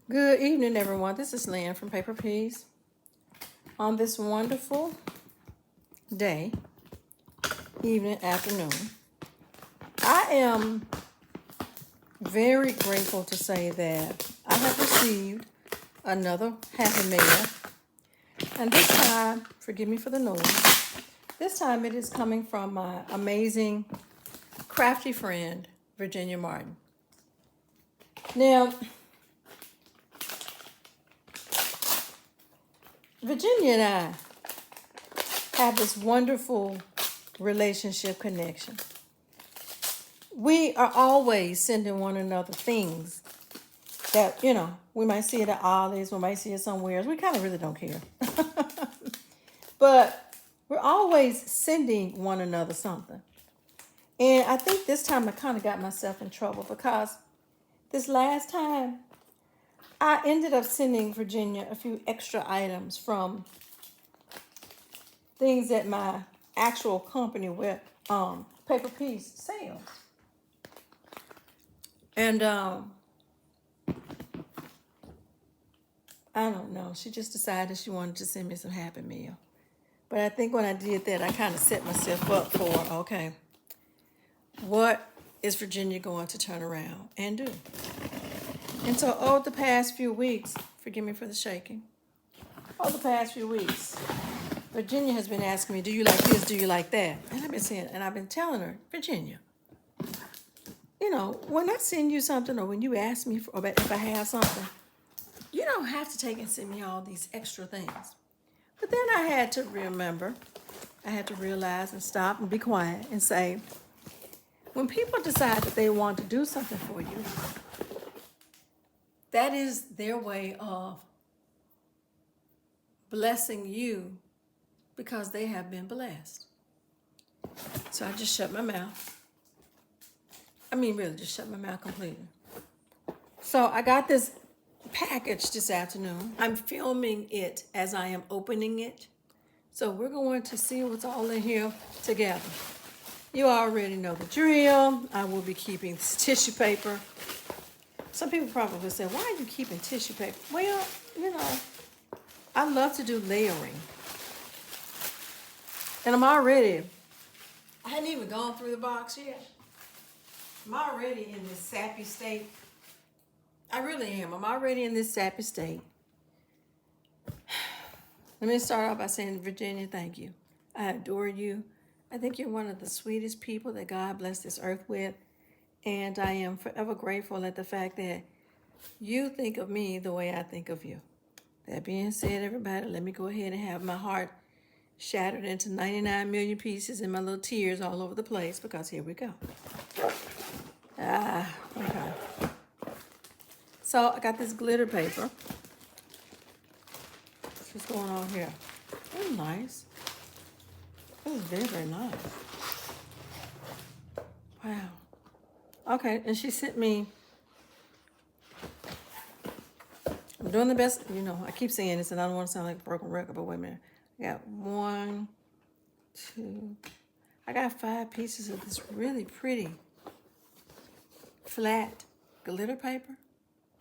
Good evening, everyone. This is Lynn from Paper Peas. On this wonderful day, evening, afternoon, I am very grateful to say that I have received another Happy Mail. And this time, forgive me for the noise, this time it is coming from my amazing crafty friend, Virginia Martin. Now, Virginia and I have this wonderful relationship connection. We are always sending one another things that, we might see it at Ollie's, we might see it somewhere. We kind of really don't care. But we're always sending one another something. And I think this time I kind of got myself in trouble because this last time I ended up sending Virginia a few extra items from things that my actual company with Paper Peas sells. And I don't know. She just decided she wanted to send me some Happy Meal. But I think when I did that, I kind of set myself up for, okay, what is Virginia going to turn around and do? And so over the past few weeks, forgive me for the shaking, over the past few weeks, Virginia has been asking me, do you like this, do you like that? And I've been telling her, Virginia, when I send you something or when you ask me if I have something, you don't have to take and send me all these extra things. But then I had to realize and stop and be quiet and say, when people decide that they want to do something for you, that is their way of blessing you because they have been blessed. So I just shut my mouth. Really just shut my mouth completely. So I got this package this afternoon. I'm filming it as I am opening it. So we're going to see what's all in here together. You already know the drill. I will be keeping this tissue paper. Some people probably say, why are you keeping tissue paper? Well, I love to do layering. And I hadn't even gone through the box yet. I'm already in this sappy state. I really am. I'm already in this sappy state. Let me start off by saying, Virginia, thank you. I adore you. I think you're one of the sweetest people that God blessed this earth with. And I am forever grateful at the fact that you think of me the way I think of you. That being said, everybody, let me go ahead and have my heart shattered into 99 million pieces and my little tears all over the place because here we go. Okay. So I got this glitter paper. What's going on here? That's nice. This is very, very nice. Wow. Okay, and she sent me, I'm doing the best, I keep saying this and I don't want to sound like a broken record, but wait a minute. I got 1, 2, I got 5 pieces of this really pretty flat glitter paper.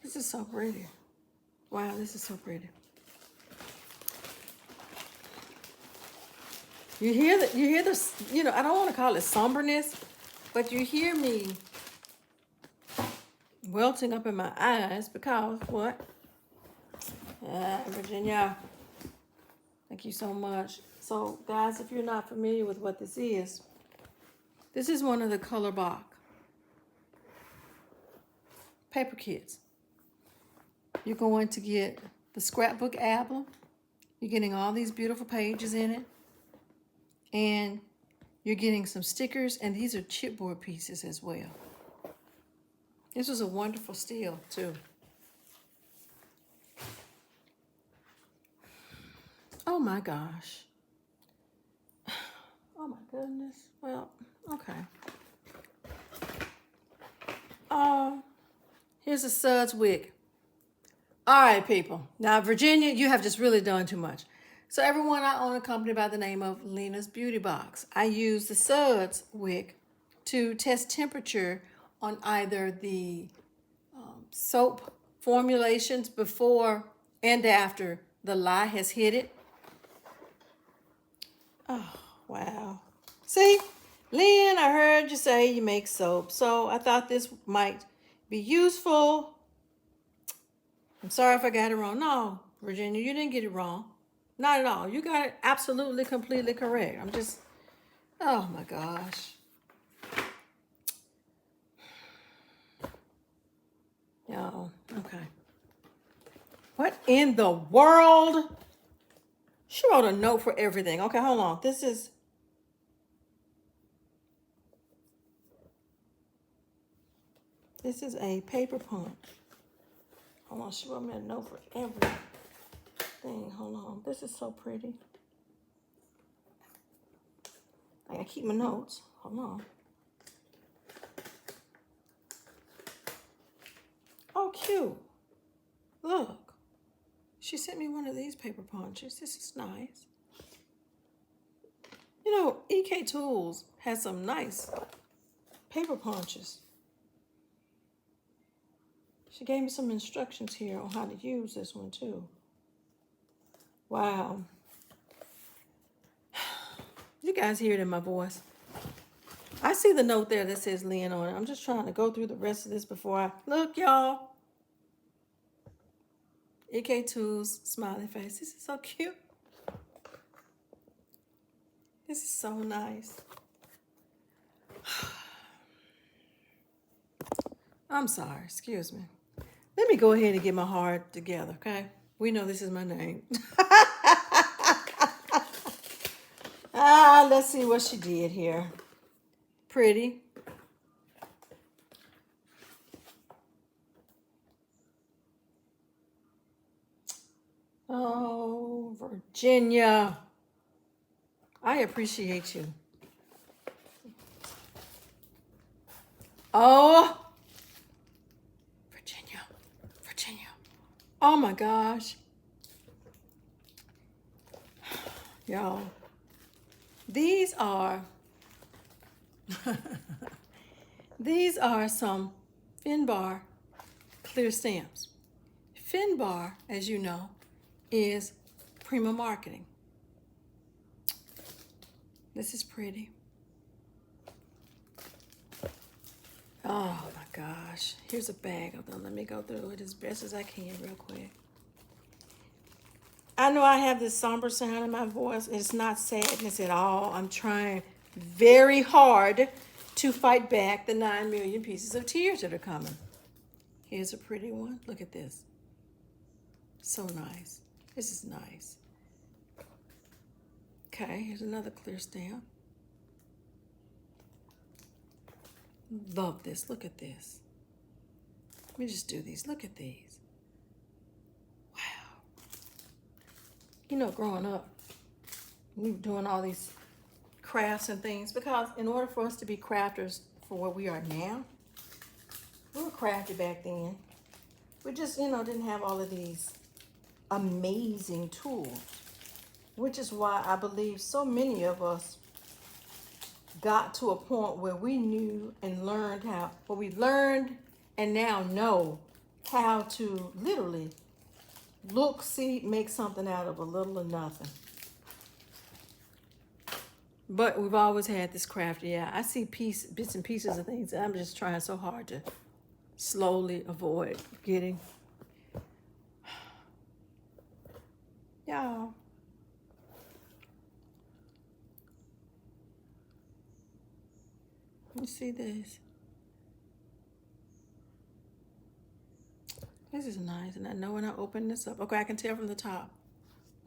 This is so pretty. Wow, this is so pretty. You hear this, I don't want to call it somberness, but you hear me welting up in my eyes because what? Virginia, thank you so much. So guys, if you're not familiar with what this is one of the color box paper kits. You're going to get the scrapbook album. You're getting all these beautiful pages in it. And you're getting some stickers, and these are chipboard pieces as well. This was a wonderful steal, too. Oh, my gosh. Oh, my goodness. Well, okay. Here's a suds wig. All right, people. Now, Virginia, you have just really done too much. So everyone, I own a company by the name of Lena's Beauty Box. I use the suds wick to test temperature on either the soap formulations before and after the lye has hit it. Oh, wow. See, Lynn, I heard you say you make soap, so I thought this might be useful. I'm sorry if I got it wrong. No, Virginia, you didn't get it wrong. Not at all. You got it absolutely, completely correct. I'm just, oh my gosh. Y'all, okay. What in the world? She wrote a note for everything. Okay, hold on. This is a paper punch. Hold on, she wrote me a note for everything. Hold on. This is so pretty. I gotta keep my notes. Hold on. Oh, cute. Look. She sent me one of these paper punches. This is nice. You know, EK Tools has some nice paper punches. She gave me some instructions here on how to use this one too. Wow. You guys hear it in my voice. I see the note there that says Lynn on it. I'm just trying to go through the rest of this before I... Look, y'all. EK Tools, smiley face. This is so cute. This is so nice. I'm sorry, excuse me. Let me go ahead and get my heart together, okay? We know this is my name. Let's see what she did here. Pretty. Oh, Virginia. I appreciate you. Oh, Virginia. Oh my gosh. Y'all, these are some Finbar clear stamps. Finbar, as you know, is Prima Marketing. This is pretty. Oh my gosh. Here's a bag of them. Let me go through it as best as I can real quick. I know I have this somber sound in my voice. It's not sadness at all. I'm trying very hard to fight back the 9 million pieces of tears that are coming. Here's a pretty one. Look at this. So nice. This is nice. Okay, here's another clear stamp. Love this. Look at this. Let me just do these. Look at these. Wow. You know, growing up, we were doing all these crafts and things because in order for us to be crafters for what we are now, we were crafty back then. We just, didn't have all of these amazing tools, which is why I believe so many of us got to a point where we knew and learned we learned and now know how to literally look, see, make something out of a little or nothing. But we've always had this crafty. Yeah, I see bits and pieces of things that I'm just trying so hard to slowly avoid getting. Y'all. Let me see this. This is nice, and I know when I open this up. Okay, I can tell from the top.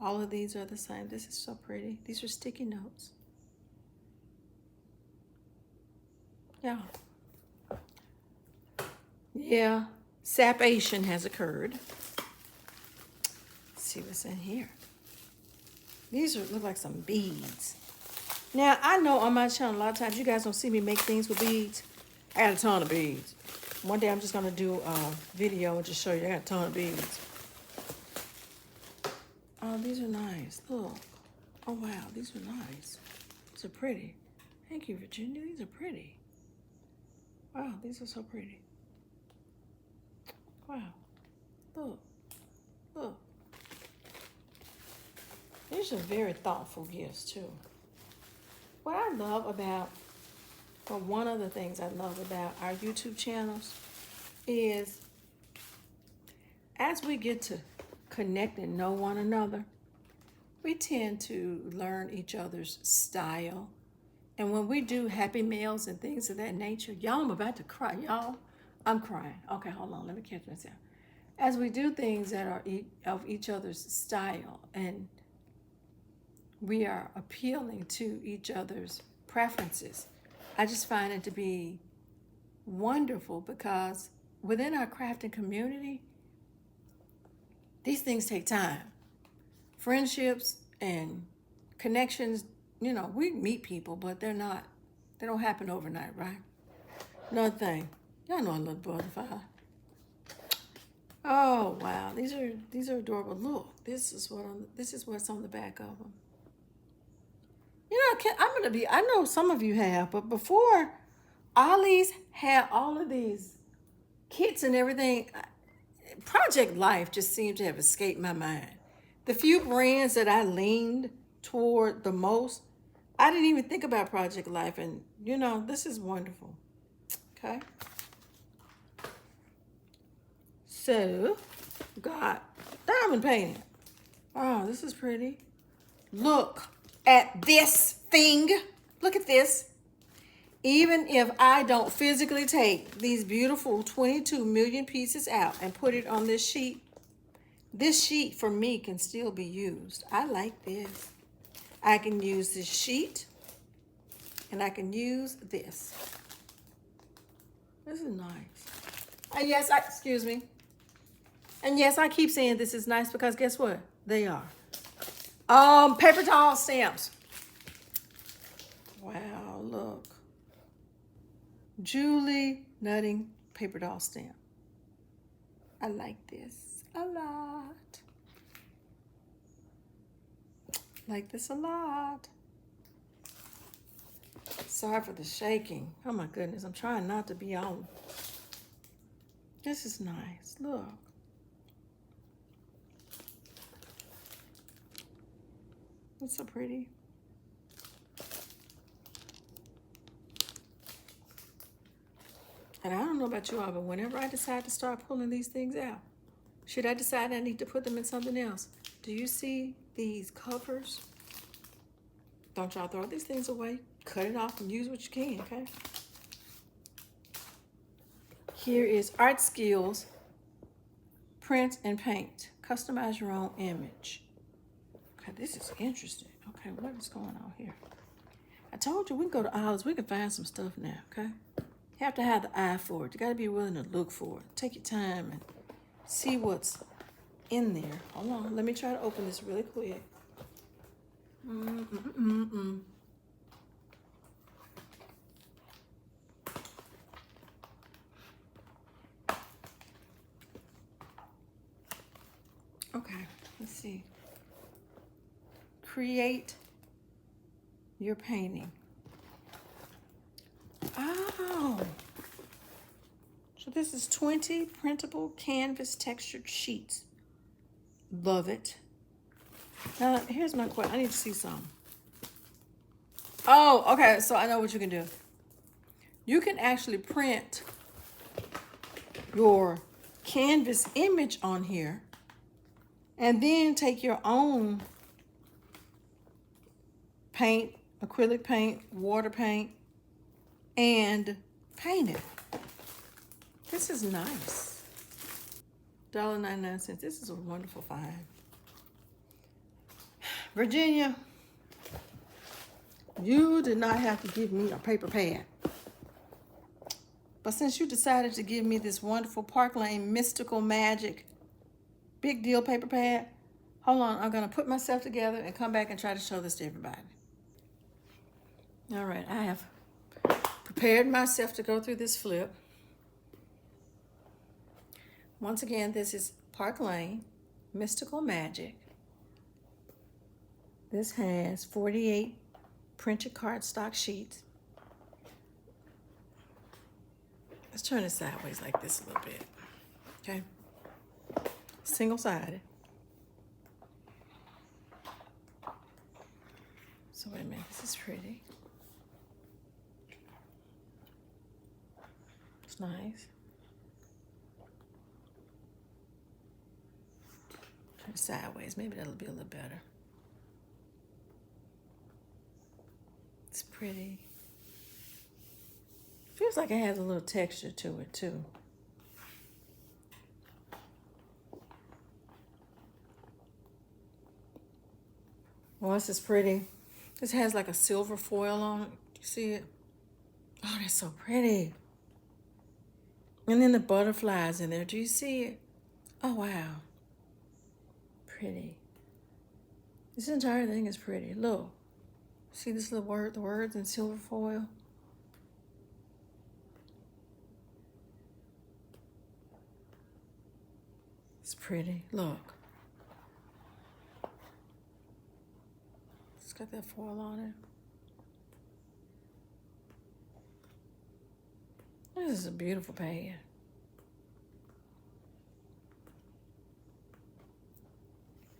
All of these are the same. This is so pretty. These are sticky notes. Yeah. Yeah, sapation has occurred. Let's see what's in here. These look like some beads. Now, I know on my channel, a lot of times you guys don't see me make things with beads. I got a ton of beads. One day I'm just going to do a video and just show you I got a ton of beads. Oh, these are nice. Look. Oh, wow. These are nice. These are pretty. Thank you, Virginia. These are pretty. Wow, these are so pretty. Wow. Look, look. These are very thoughtful gifts too. What I love about, or one of the things I love about our YouTube channels is as we get to connect and know one another, we tend to learn each other's style. And when we do happy meals and things of that nature, y'all, I'm about to cry. Y'all, I'm crying. Okay, hold on. Let me catch myself. As we do things that are of each other's style and we are appealing to each other's preferences, I just find it to be wonderful because within our crafting community, these things take time. Friendships and connections, you know, we meet people, but they don't happen overnight, right? Another thing, y'all know I love butterfly. Oh wow, these are adorable. Look, this is what's on the back of them. You know, I know some of you have, but before Ollie's had all of these kits and everything, Project Life just seemed to have escaped my mind. The few brands that I leaned toward the most, I didn't even think about Project Life, and you know, this is wonderful. Okay. So, got diamond painting. Oh, this is pretty. Look at this thing. Look at this. Even if I don't physically take these beautiful 22 million pieces out and put it on this sheet for me can still be used. I like this. I can use this sheet and I can use this. This is nice. And yes, excuse me. And yes, I keep saying this is nice because guess what? They are. Paper towel stamps. Wow, look. Julie Nutting paper doll stamp. I like this a lot. Like this a lot. Sorry for the shaking. Oh my goodness, I'm trying not to be all. This is nice. Look. It's so pretty. And I don't know about you all, but whenever I decide to start pulling these things out, should I decide I need to put them in something else? Do you see these covers? Don't y'all throw these things away. Cut it off and use what you can, okay? Here is Art Skills, Print and Paint. Customize your own image. Okay, this is interesting. Okay, what is going on here? I told you we can go to Ollie's. We can find some stuff now, okay? You have to have the eye for it. You got to be willing to look for it. Take your time and see what's in there. Hold on. Let me try to open this really quick. Okay, let's see. Create your painting. Oh, so this is 20 printable canvas textured sheets. Love it. Now, here's my question. I need to see some. Oh, okay, so I know what you can do. You can actually print your canvas image on here and then take your own paint, acrylic paint, water paint, and paint it. This is nice. $1.99. This is a wonderful find. Virginia, you did not have to give me a paper pad. But since you decided to give me this wonderful Park Lane Mystical Magic Big Deal paper pad, hold on, I'm gonna put myself together and come back and try to show this to everybody. All right, I have prepared myself to go through this flip. Once again, this is Park Lane Mystical Magic. This has 48 printed cardstock sheets. Let's turn it sideways like this a little bit, okay? single-sided. So wait a minute, this is pretty. It's nice. Turn it sideways, maybe that'll be a little better. It's pretty. Feels like it has a little texture to it too. Well, this is pretty. This has like a silver foil on it. Do you see it? Oh, that's so pretty. And then the butterflies in there. Do you see it? Oh, wow. Pretty. This entire thing is pretty. Look. See this little word, the words in silver foil? It's pretty. Look. It's got that foil on it. This is a beautiful pad.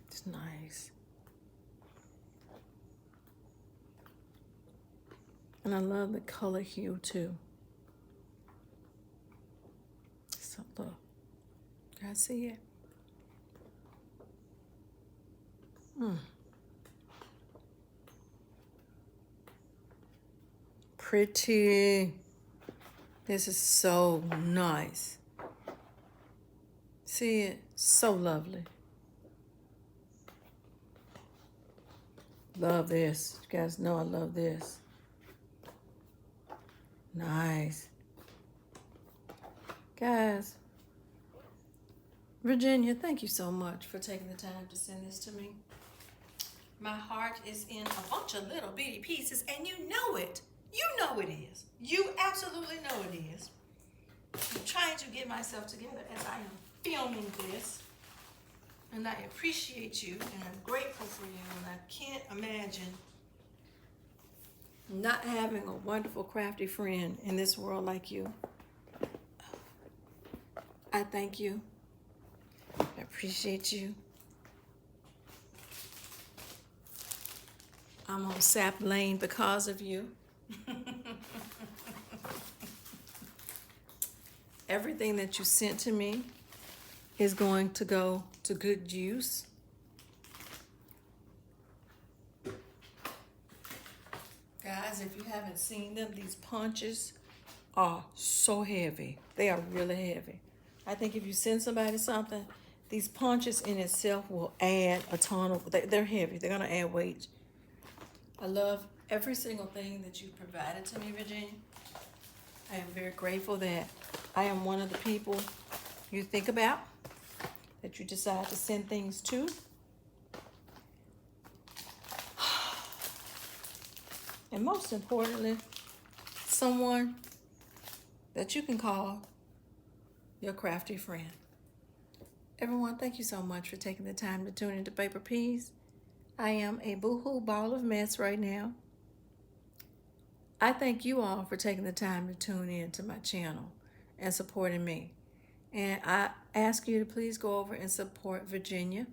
It's nice. And I love the color hue too. So look, you guys see it? Pretty. This is so nice. See it? So lovely. Love this. You guys know I love this. Nice. Guys, Virginia, thank you so much for taking the time to send this to me. My heart is in a bunch of little bitty pieces, and you know it. You know it is. You absolutely know it is. I'm trying to get myself together as I am filming this. And I appreciate you, and I'm grateful for you, and I can't imagine not having a wonderful, crafty friend in this world like you. I thank you. I appreciate you. I'm on Sap Lane because of you. Everything that you sent to me is going to go to good use. Guys, if you haven't seen them, these punches are so heavy. They are really heavy. I think if you send somebody something, these punches in itself will add a ton of, they're heavy. They're going to add weight. I love every single thing that you provided to me, Virginia. I am very grateful that I am one of the people you think about, that you decide to send things to. And most importantly, someone that you can call your crafty friend. Everyone, thank you so much for taking the time to tune into Paper Peas. I am a boohoo ball of mess right now. I thank you all for taking the time to tune in to my channel and supporting me. And I ask you to please go over and support Virginia.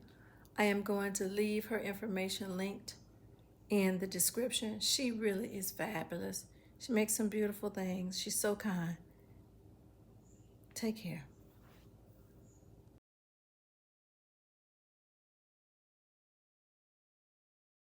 I am going to leave her information linked in the description. She really is fabulous. She makes some beautiful things. She's so kind. Take care.